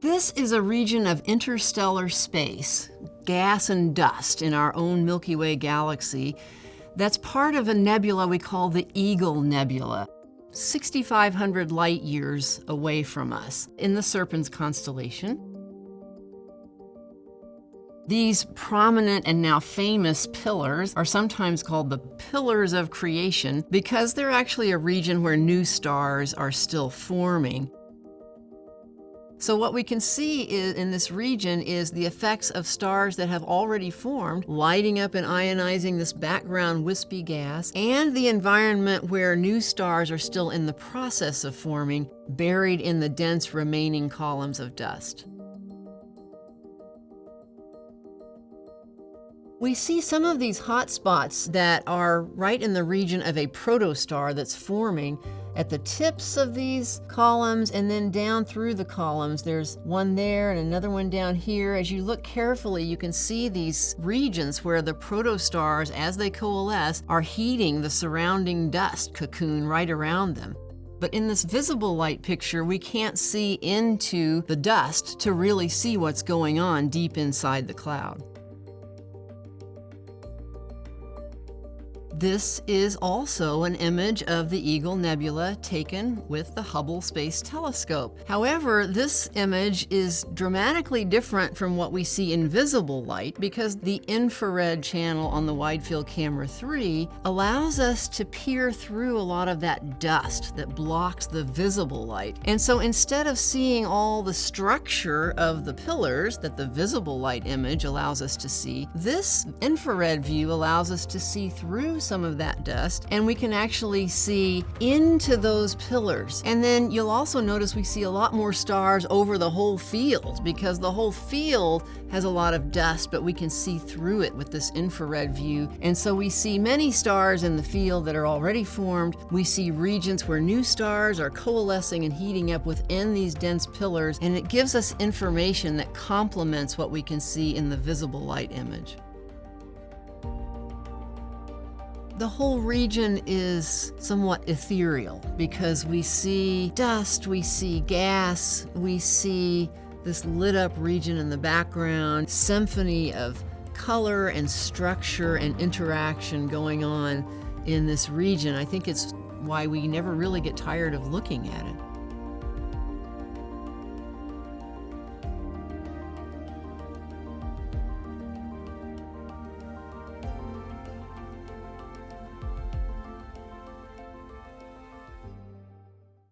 This is a region of interstellar space, gas and dust in our own Milky Way galaxy, that's part of a nebula we call the Eagle Nebula, 6,500 light years away from us in the Serpens constellation. These prominent and now famous pillars are sometimes called the pillars of creation because they're actually a region where new stars are still forming. So what we can see in this region is the effects of stars that have already formed, lighting up and ionizing this background wispy gas, and the environment where new stars are still in the process of forming, buried in the dense remaining columns of dust. We see some of these hot spots that are right in the region of a protostar that's forming at the tips of these columns and then down through the columns. There's one there and another one down here. As you look carefully, you can see these regions where the protostars, as they coalesce, are heating the surrounding dust cocoon right around them. But in this visible light picture, we can't see into the dust to really see what's going on deep inside the cloud. This is also an image of the Eagle Nebula taken with the Hubble Space Telescope. However, this image is dramatically different from what we see in visible light because the infrared channel on the Wide Field Camera 3 allows us to peer through a lot of that dust that blocks the visible light. And so instead of seeing all the structure of the pillars that the visible light image allows us to see, this infrared view allows us to see through some of that dust, and we can actually see into those pillars. And then you'll also notice we see a lot more stars over the whole field because the whole field has a lot of dust, but we can see through it with this infrared view. And so we see many stars in the field that are already formed. We see regions where new stars are coalescing and heating up within these dense pillars, and it gives us information that complements what we can see in the visible light image. The whole region is somewhat ethereal because we see dust, we see gas, we see this lit up region in the background, symphony of color and structure and interaction going on in this region. I think it's why we never really get tired of looking at it.